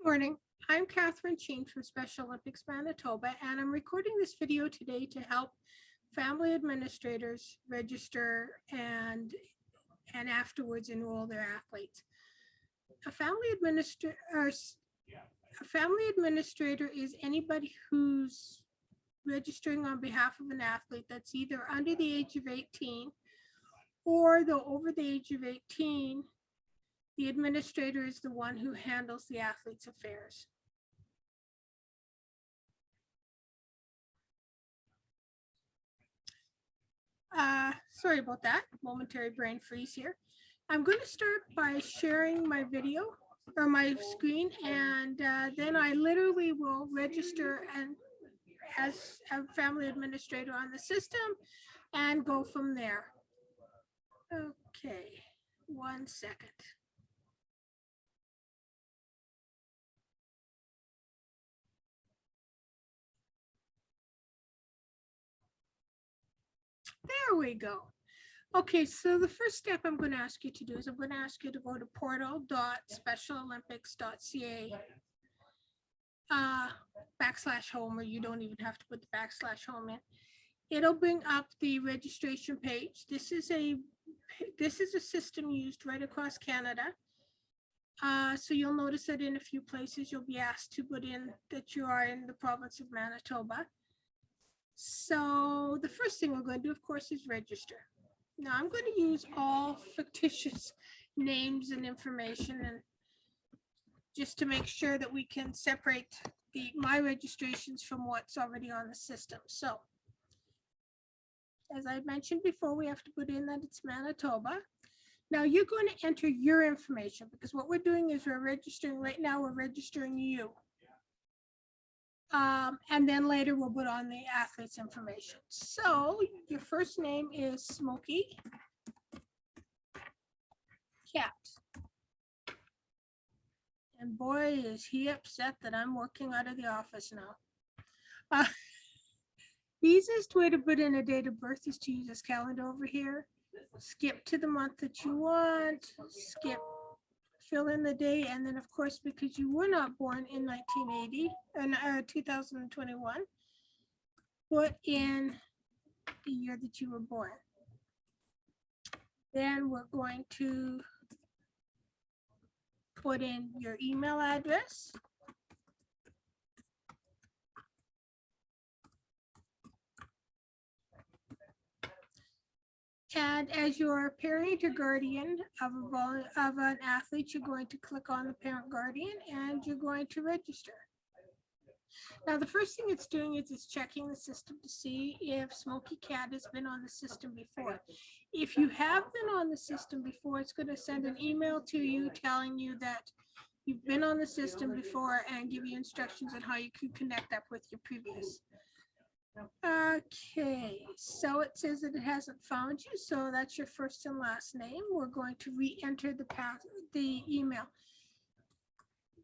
Morning. I'm Catherine Sheen from Special Olympics Manitoba, and I'm recording this video today to help family administrators register and afterwards enroll their athletes. A family administrator is anybody who's registering on behalf of an athlete that's either under the age of 18 or though over the age of 18. The administrator is the one who handles the athlete's affairs. Sorry about that, momentary brain freeze here. I'm going to start by sharing my video or my screen, and then I literally will register and as a family administrator on the system and go from there. Okay, 1 second. There we go. Okay, so the first step I'm going to ask you to do is I'm going to ask you to go to portal.specialolympics.ca /home, or you don't even have to put the /home in. It'll bring up the registration page. This is a system used right across Canada. So you'll notice that in a few places you'll be asked to put in that you are in the province of Manitoba. So the first thing we're going to do, of course, is register. Now I'm going to use all fictitious names and information, and just to make sure that we can separate my registrations from what's already on the system. So as I mentioned before, we have to put in that it's Manitoba. Now you're going to enter your information, because what we're doing is we're registering right now, we're registering you. And then later we'll put on the athlete's information. So your first name is Smokey Cat. And boy, is he upset that I'm working out of the office now. The easiest way to put in a date of birth is to use this calendar over here. Skip to the month that you want, fill in the day, and then of course, because you were not born in 1980 and 2021, put in the year that you were born. Then we're going to put in your email address. And as your parent or guardian of an athlete, you're going to click on the parent guardian and you're going to register. Now, the first thing it's doing is it's checking the system to see if Smokey Cat has been on the system before. If you have been on the system before, it's going to send an email to you telling you that you've been on the system before and give you instructions on how you can connect up with your previous. Okay, so it says that it hasn't found you, so that's your first and last name. We're going to re-enter the email.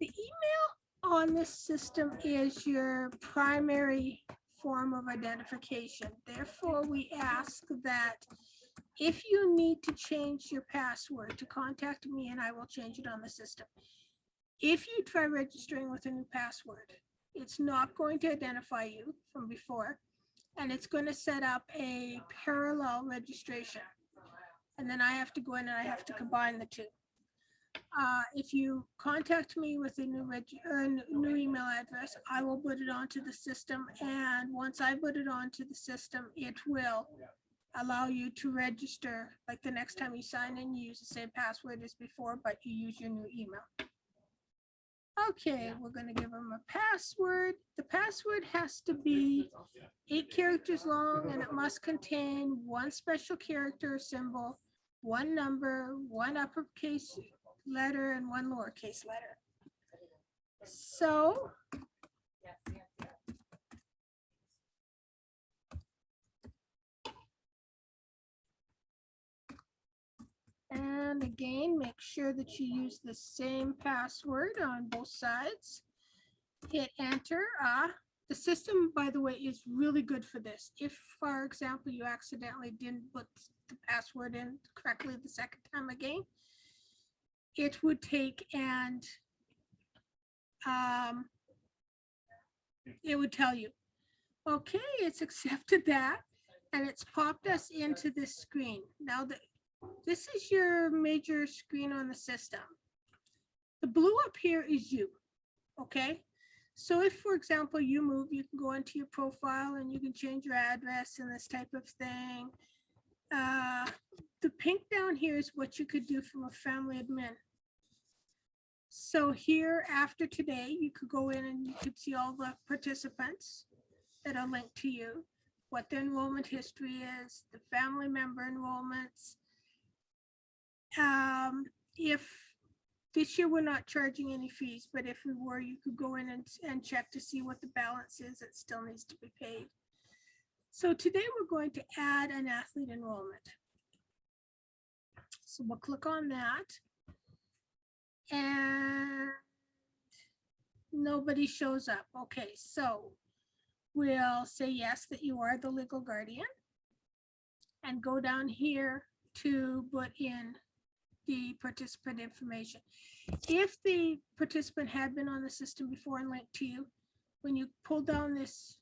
The email on this system is your primary form of identification. Therefore, we ask that if you need to change your password, to contact me and I will change it on the system. If you try registering with a new password, it's not going to identify you from before, and it's going to set up a parallel registration. And then I have to go in and I have to combine the two. If you contact me with a new email address, I will put it onto the system. And once I put it onto the system, it will allow you to register. Like the next time you sign in, you use the same password as before, but you use your new email. Okay, we're going to give them a password. The password has to be 8 characters long, and it must contain 1 special character or symbol, 1 number, 1 uppercase letter, and 1 lowercase letter. So and again, make sure that you use the same password on both sides. Hit enter. The system, by the way, is really good for this. If, for example, you accidentally didn't put the password in correctly the second time again, it would take and it would tell you, okay, it's accepted that, and it's popped us into this screen. Now, this is your major screen on the system. The blue up here is you, okay? So if, for example, you move, you can go into your profile and you can change your address and this type of thing. The pink down here is what you could do from a family admin. So here, after today, you could go in and you could see all the participants that are linked to you, what their enrollment history is, the family member enrollments. If this year we're not charging any fees, but if we were, you could go in and check to see what the balance is that still needs to be paid. So today we're going to add an athlete enrollment. So we'll click on that. And nobody shows up. Okay, so we'll say yes, that you are the legal guardian, and go down here to put in the participant information. If the participant had been on the system before and linked to you, when you pull down this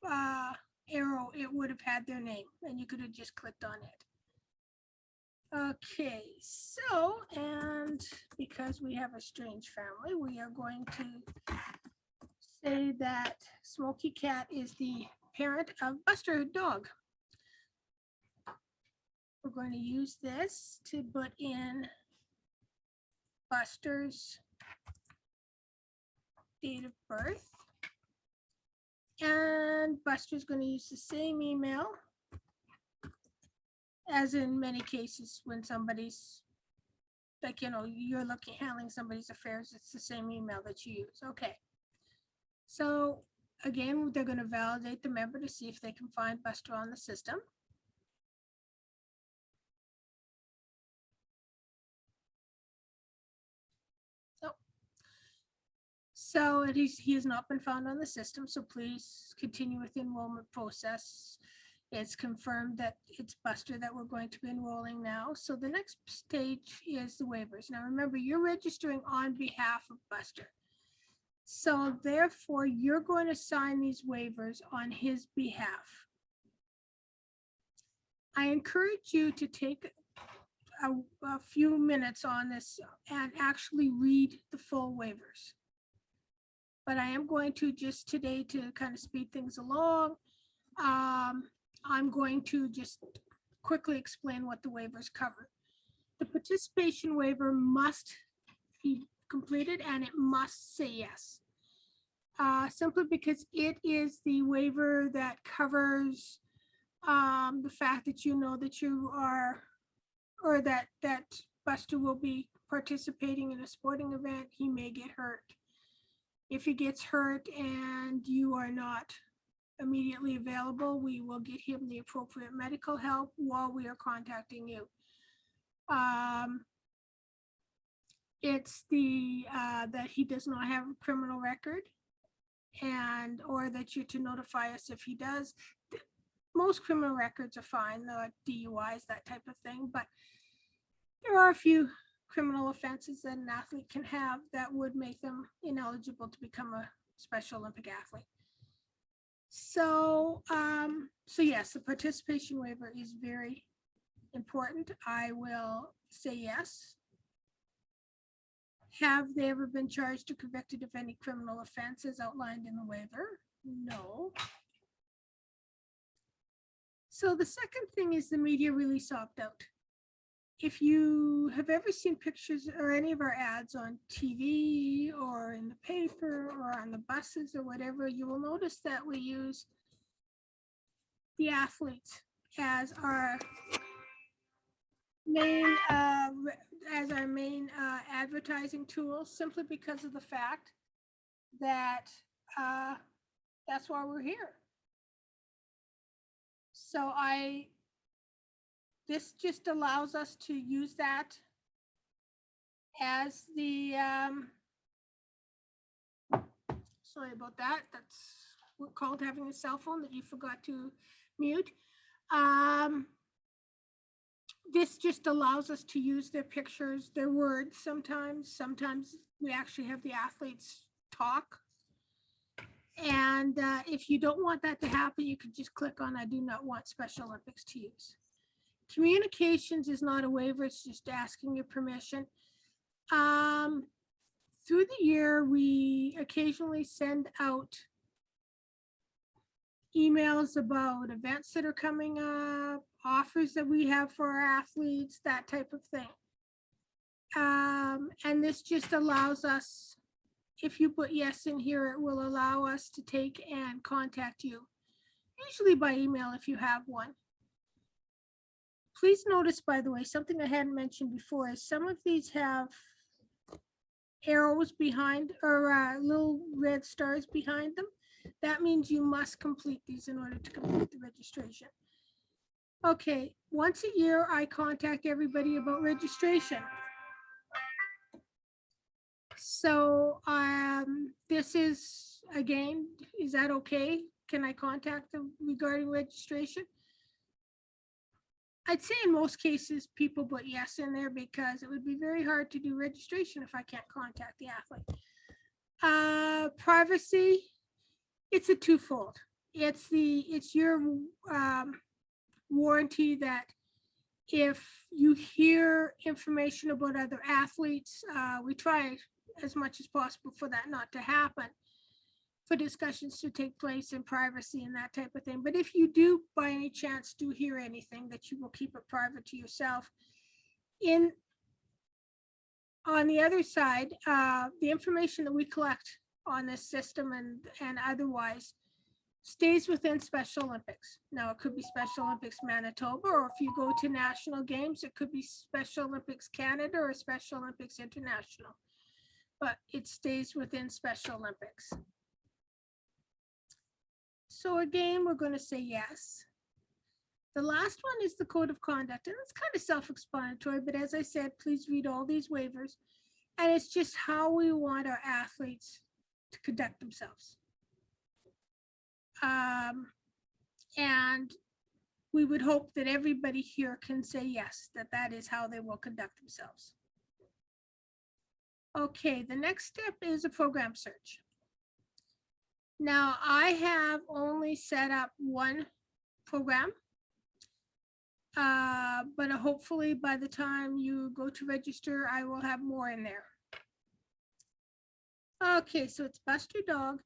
arrow, it would have had their name and you could have just clicked on it. Okay, so, and because we have a strange family, we are going to say that Smoky Cat is the parent of Buster Dog. We're going to use this to put in Buster's date of birth. And Buster's going to use the same email, as in many cases when somebody's, like, you know, you're handling somebody's affairs, it's the same email that you use. Okay. So again, they're going to validate the member to see if they can find Buster on the system. So he has not been found on the system, so please continue with the enrollment process. It's confirmed that it's Buster that we're going to be enrolling now. So the next stage is the waivers. Now remember, you're registering on behalf of Buster. So therefore, you're going to sign these waivers on his behalf. I encourage you to take a few minutes on this and actually read the full waivers. But I am going to just today, to kind of speed things along, I'm going to just quickly explain what the waivers cover. The participation waiver must be completed and it must say yes. Simply because it is the waiver that covers the fact that you know that you are, or that Buster will be participating in a sporting event. He may get hurt. If he gets hurt and you are not immediately available, we will get him the appropriate medical help while we are contacting you. It's the that he does not have a criminal record, and or that you're to notify us if he does. Most criminal records are fine, the DUIs, that type of thing, but there are a few criminal offenses that an athlete can have that would make them ineligible to become a Special Olympic athlete. So, so yes, the participation waiver is very important. I will say yes. Have they ever been charged or convicted of any criminal offense as outlined in the waiver? No. So the second thing is the media release opt-out. If you have ever seen pictures or any of our ads on TV or in the paper or on the buses or whatever, you will notice that we use the athletes as our main advertising tool, simply because of the fact that that's why we're here. So this just allows us to use that as the, sorry about that. That's what called having a cell phone that you forgot to mute. this just allows us to use their pictures, their words sometimes. Sometimes we actually have the athletes talk. And if you don't want that to happen, you can just click on I do not want Special Olympics to use. Communications is not a waiver, it's just asking your permission. Through the year, we occasionally send out emails about events that are coming up, offers that we have for our athletes, that type of thing. And this just allows us, if you put yes in here, it will allow us to take and contact you, usually by email if you have one. Please notice, by the way, something I hadn't mentioned before is some of these have arrows behind or little red stars behind them. That means you must complete these in order to complete the registration. Okay, once a year, I contact everybody about registration. So this is, again, is that okay? Can I contact them regarding registration? I'd say in most cases, people put yes in there because it would be very hard to do registration if I can't contact the athlete. Privacy, it's a twofold. It's your warranty that if you hear information about other athletes, we try as much as possible for that not to happen, for discussions to take place in privacy and that type of thing. But if you do by any chance do hear anything, that you will keep it private to yourself. On the other side, the information that we collect on this system and otherwise stays within Special Olympics. Now, it could be Special Olympics Manitoba, or if you go to national games, it could be Special Olympics Canada or Special Olympics International, but it stays within Special Olympics. So again, we're going to say yes. The last one is the code of conduct, and it's kind of self-explanatory, but as I said, please read all these waivers. And it's just how we want our athletes to conduct themselves. And we would hope that everybody here can say yes, that is how they will conduct themselves. Okay, the next step is a program search. Now, I have only set up one program, but hopefully by the time you go to register, I will have more in there. Okay, so it's Bust Your Dog.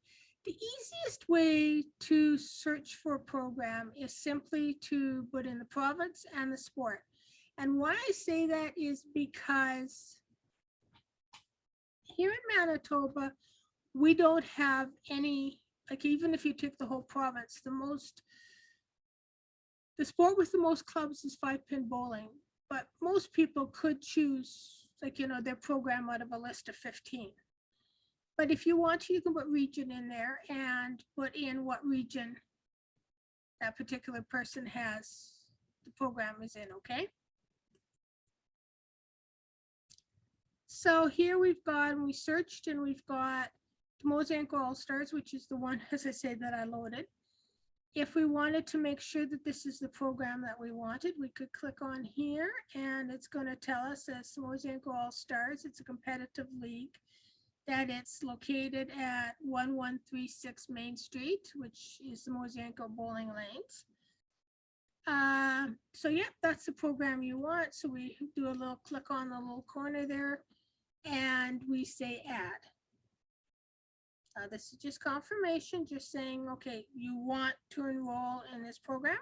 The easiest way to search for a program is simply to put in the province and the sport. And why I say that is because here in Manitoba, we don't have any, like even if you took the whole province, the sport with the most clubs is 5-pin bowling, but most people could choose, like, their program out of a list of 15. But if you want to, you can put region in there and put in what region that particular person has, the program is in, okay? So here we've got, we searched and we've got the Mosaic All-Stars, which is the one, as I say, that I loaded. If we wanted to make sure that this is the program that we wanted, we could click on here and it's going to tell us as Mosaic All-Stars. It's a competitive league, that it's located at 1136 Main Street, which is the Mosanko Bowling Lanes. So yeah, that's the program you want. So we do a little click on the little corner there and we say add. This is just confirmation, just saying, okay, you want to enroll in this program?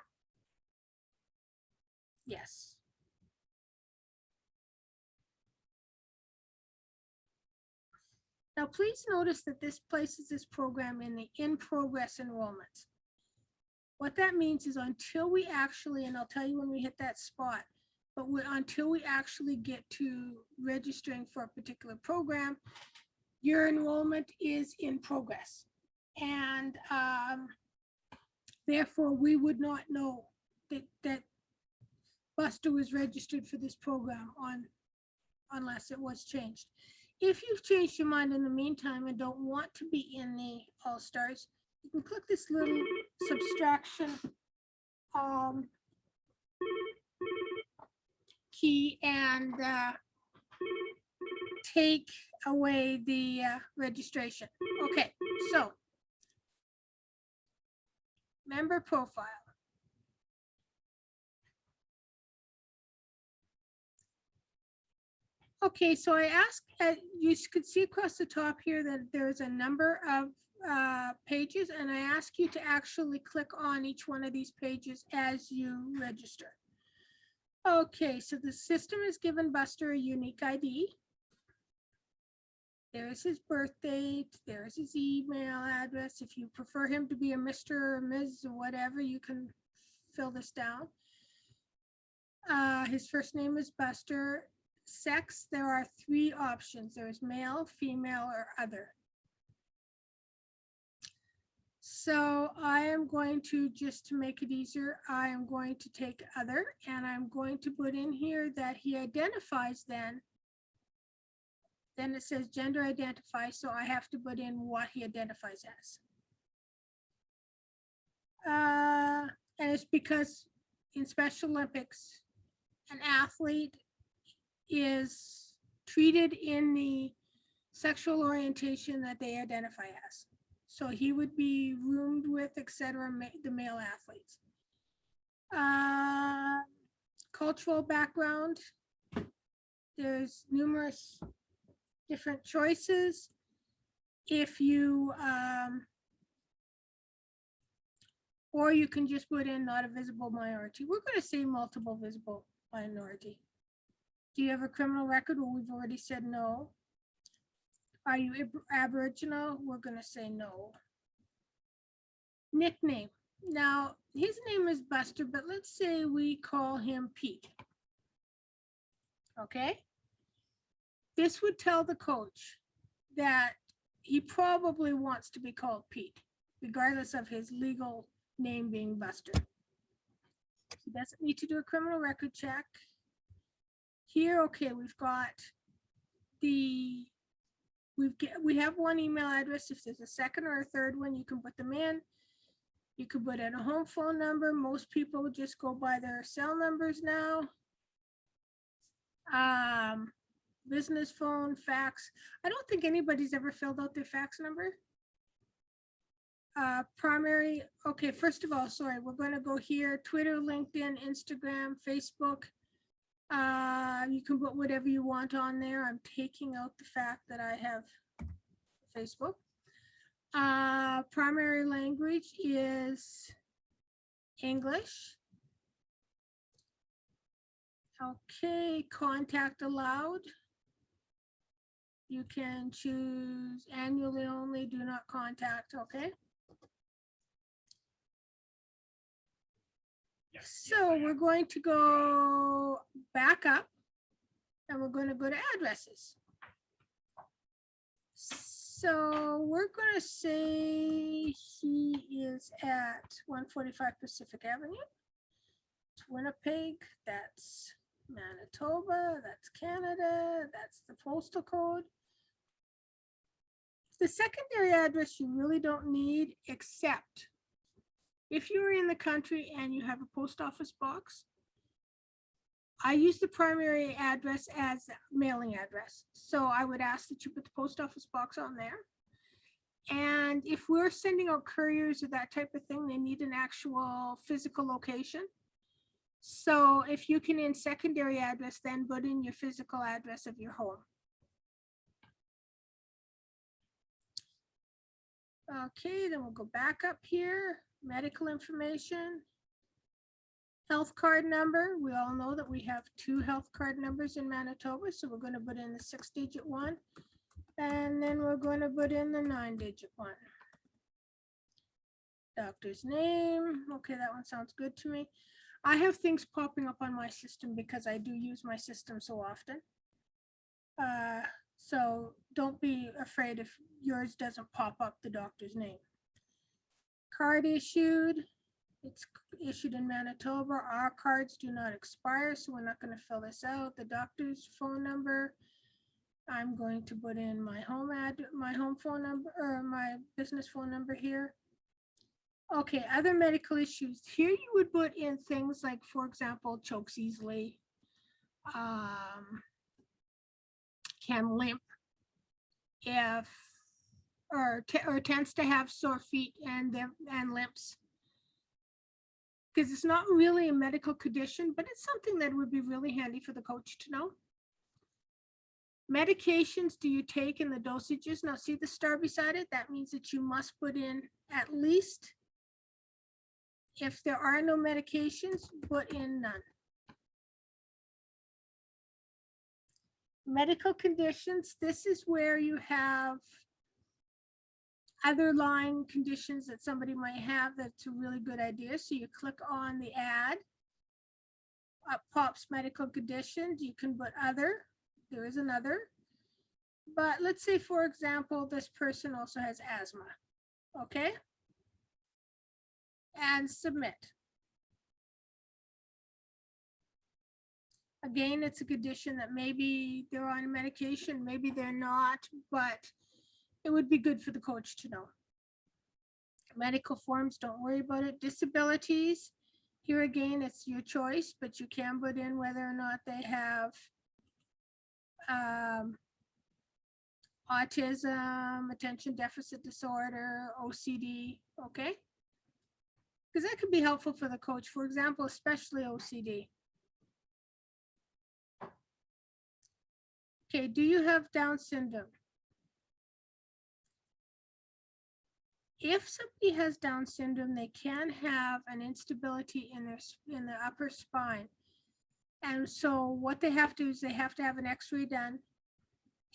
Yes. Now, please notice that this places this program in the in-progress enrollment. What that means is until we actually, and I'll tell you when we hit that spot, but until we actually get to registering for a particular program, your enrollment is in progress. And therefore, we would not know that Buster was registered for this program unless it was changed. If you've changed your mind in the meantime and don't want to be in the All-Stars, you can click this little subtraction key and take away the registration. Okay, so member profile. Okay, so I asked, you could see across the top here that there's a number of pages, and I ask you to actually click on each one of these pages as you register. Okay, so the system has given Buster a unique ID. There's his birth date, there's his email address. If you prefer him to be a Mr. or Ms. or whatever, you can fill this down. His first name is Buster. Sex, there are 3 options. There's male, female, or other. So I am going to, just to make it easier, I am going to take other, and I'm going to put in here that he identifies then it says gender identify, so I have to put in what he identifies as. And it's because in Special Olympics, an athlete is treated in the sexual orientation that they identify as. So he would be roomed with, etc., the male athletes. Cultural background, there's numerous different choices. If you, or you can just put in not a visible minority. We're going to say multiple visible minority. Do you have a criminal record? Well, we've already said no. Are you Aboriginal? We're going to say no. Nickname. Now, his name is Buster, but let's say we call him Pete. Okay? This would tell the coach that he probably wants to be called Pete, regardless of his legal name being Buster. He doesn't need to do a criminal record check. Here, okay, we've got the, we have one email address. If there's a second or a third one, you can put them in. You could put in a home phone number. Most people just go by their cell numbers now. Business phone, fax. I don't think anybody's ever filled out their fax number. Primary, okay, first of all, sorry, we're going to go here, Twitter, LinkedIn, Instagram, Facebook. You can put whatever you want on there. I'm taking out the fact that I have Facebook. Primary language is English. Okay, contact allowed. You can choose annually only, do not contact, okay? So we're going to go back up and we're going to go to addresses. So we're going to say he is at 145 Pacific Avenue, Winnipeg, that's Manitoba, that's Canada, that's the postal code. The secondary address you really don't need, except if you're in the country and you have a post office box. I use the primary address as mailing address. So I would ask that you put the post office box on there. And if we're sending out couriers or that type of thing, they need an actual physical location. So if you can in secondary address, then put in your physical address of your home. Okay, then we'll go back up here, medical information, health card number. We all know that we have 2 health card numbers in Manitoba, so we're going to put in the 6-digit one, and then we're going to put in the 9-digit one. Doctor's name, okay, that one sounds good to me. I have things popping up on my system because I do use my system so often. So don't be afraid if yours doesn't pop up the doctor's name. Card issued, it's issued in Manitoba. Our cards do not expire, so we're not going to fill this out. The doctor's phone number, I'm going to put in my home phone number, or my business phone number here. Okay, other medical issues. Here you would put in things like, for example, chokes easily, can limp if or tends to have sore feet and limps, because it's not really a medical condition, but it's something that would be really handy for the coach to know. Medications do you take in the dosages? Now see the star beside it? That means that you must put in at least, if there are no medications, put in none. Medical conditions, this is where you have other lying conditions that somebody might have. That's a really good idea. So you click on the ad, up pops medical conditions. You can put other, there is another. But let's say, for example, this person also has asthma, okay? And submit. Again, it's a condition that maybe they're on medication, maybe they're not, but it would be good for the coach to know. Medical forms, don't worry about it. Disabilities, here again, it's your choice, but you can put in whether or not they have autism, attention deficit disorder, OCD, okay? Because that could be helpful for the coach, for example, especially OCD. Okay, do you have Down syndrome? If somebody has Down syndrome, they can have an instability in their upper spine. And so what they have to do is they have to have an x-ray done,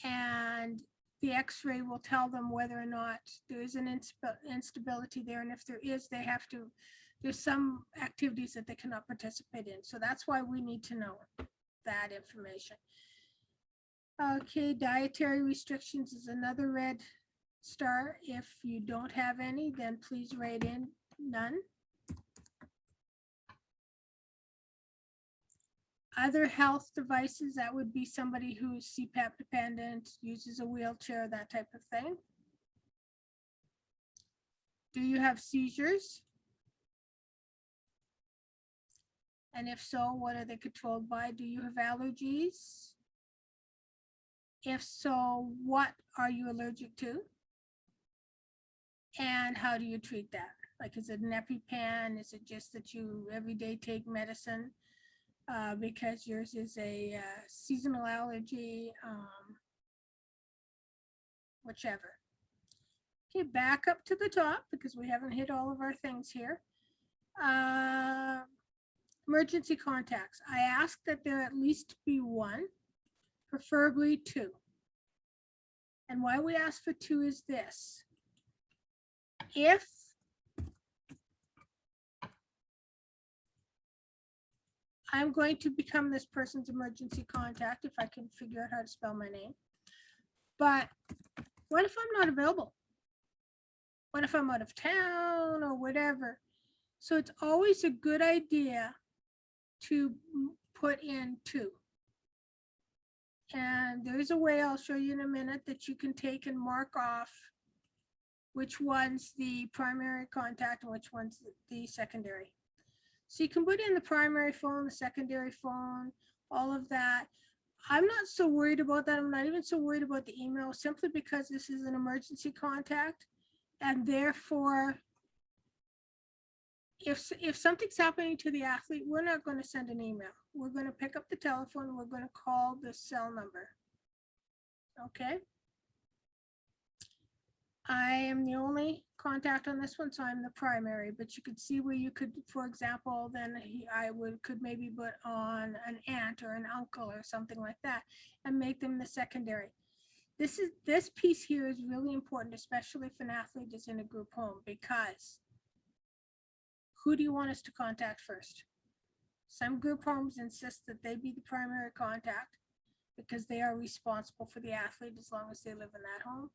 and the x-ray will tell them whether or not there is an instability there. And if there is, they have to, there's some activities that they cannot participate in. So that's why we need to know that information. Okay, dietary restrictions is another red star. If you don't have any, then please write in none. Other health devices, that would be somebody who's CPAP dependent, uses a wheelchair, that type of thing. Do you have seizures? And if so, what are they controlled by? Do you have allergies? If so, what are you allergic to? And how do you treat that? Like, is it an EpiPen? Is it just that you every day take medicine because yours is a seasonal allergy? Whichever. Okay, back up to the top because we haven't hit all of our things here. Emergency contacts. I ask that there at least be one, preferably two. And why we ask for two is this. If I'm going to become this person's emergency contact, if I can figure out how to spell my name, but what if I'm not available? What if I'm out of town or whatever? So it's always a good idea to put in two. And there's a way I'll show you in a minute that you can take and mark off which one's the primary contact and which one's the secondary. So you can put in the primary phone, the secondary phone, all of that. I'm not so worried about that. I'm not even so worried about the email, simply because this is an emergency contact. And therefore, if something's happening to the athlete, we're not going to send an email. We're going to pick up the telephone. We're going to call the cell number. Okay. I am the only contact on this one, so I'm the primary, but you could see where you could, for example, then I could maybe put on an aunt or an uncle or something like that and make them the secondary. This piece here is really important, especially if an athlete is in a group home, because who do you want us to contact first? Some group homes insist that they be the primary contact because they are responsible for the athlete as long as they live in that home.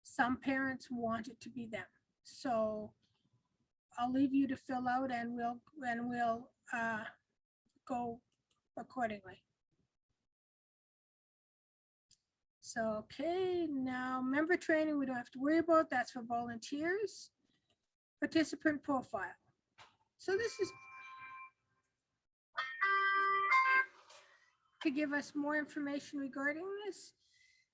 Some parents want it to be them. So I'll leave you to fill out, and we'll go accordingly. So, okay, now member training, we don't have to worry about. That's for volunteers. Participant profile. So this is to give us more information regarding this.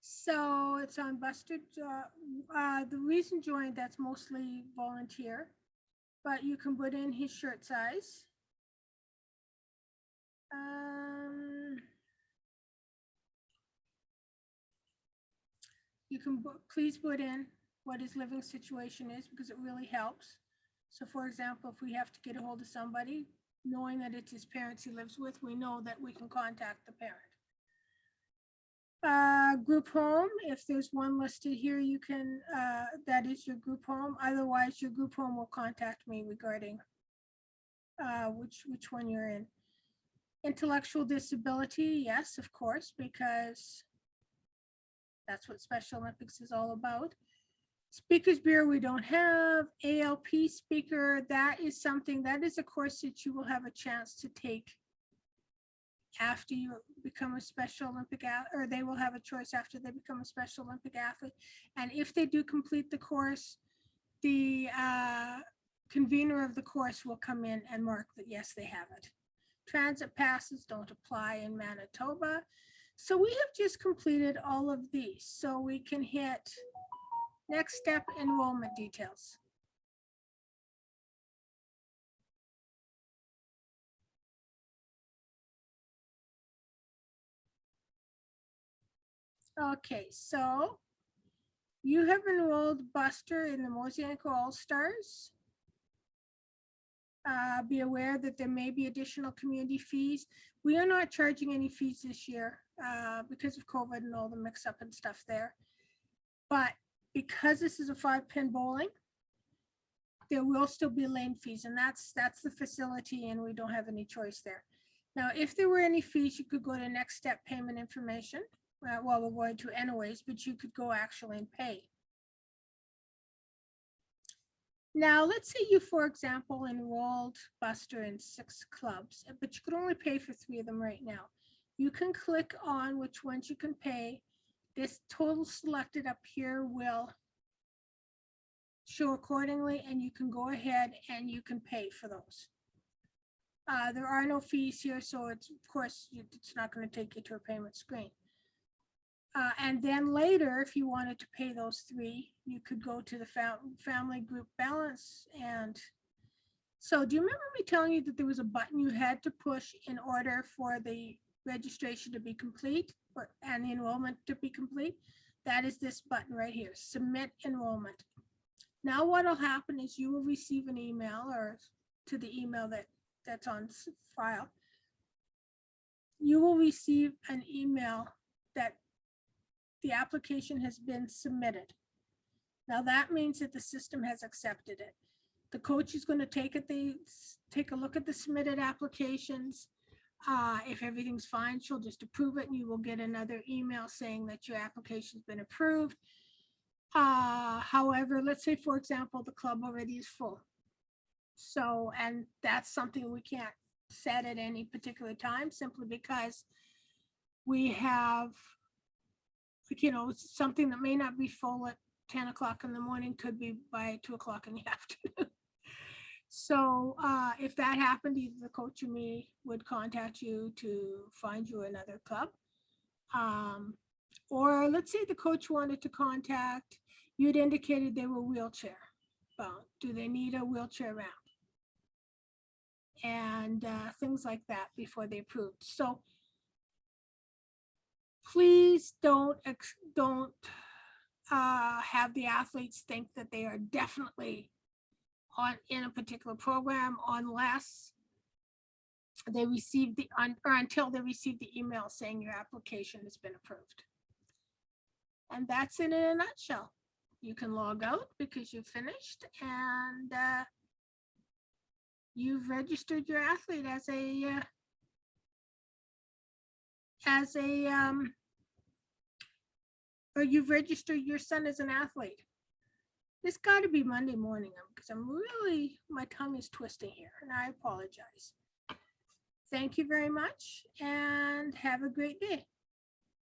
So it's on Buster. The reason joined, that's mostly volunteer, but you can put in his shirt size. You can please put in what his living situation is, because it really helps. So for example, if we have to get a hold of somebody, knowing that it's his parents he lives with, we know that we can contact the parent. Group home, if there's one listed here, you can, that is your group home. Otherwise, your group home will contact me regarding which one you're in. Intellectual disability, yes, of course, because that's what Special Olympics is all about. Speakers Bureau, we don't have. ALP speaker, that is something, that is a course that you will have a chance to take after you become a Special Olympic athlete, or they will have a choice after they become a Special Olympic athlete. And if they do complete the course, the convener of the course will come in and mark that, yes, they have it. Transit passes don't apply in Manitoba. So we have just completed all of these. So we can hit next step, enrollment details. Okay, so you have enrolled Buster in the Mosaic All-Stars. Be aware that there may be additional community fees. We are not charging any fees this year because of COVID and all the mix-up and stuff there. But because this is a 5-pin bowling, there will still be lane fees, and that's the facility, and we don't have any choice there. Now, if there were any fees, you could go to next step payment information. Well, we're going to anyways, but you could go actually and pay. Now, let's say you, for example, enrolled Buster in 6 clubs, but you could only pay for 3 of them right now. You can click on which ones you can pay. This total selected up here will show accordingly, and you can go ahead and you can pay for those. There are no fees here, so it's, of course, it's not going to take you to a payment screen. And then later, if you wanted to pay those 3, you could go to the family group balance. And so do you remember me telling you that there was a button you had to push in order for the registration to be complete and the enrollment to be complete? That is this button right here, submit enrollment. Now what will happen is you will receive an email, or to the email that's on file, you will receive an email that the application has been submitted. Now that means that the system has accepted it. The coach is going to take a look at the submitted applications. If everything's fine, she'll just approve it, and you will get another email saying that your application's been approved. However, let's say, for example, the club already is full. So, and that's something we can't set at any particular time, simply because we have, something that may not be full at 10 o'clock in the morning could be by 2 o'clock in the afternoon. So if that happened, either the coach or me would contact you to find you another club. Or let's say the coach wanted to contact, you'd indicated they were wheelchair bound. Do they need a wheelchair ramp? And things like that before they approved. So please don't have the athletes think that they are definitely in a particular program unless they receive or until they receive the email saying your application has been approved. And that's it in a nutshell. You can log out because you've finished, and you've registered your athlete or you've registered your son as an athlete. It's got to be Monday morning because my tongue is twisting here, and I apologize. Thank you very much, and have a great day.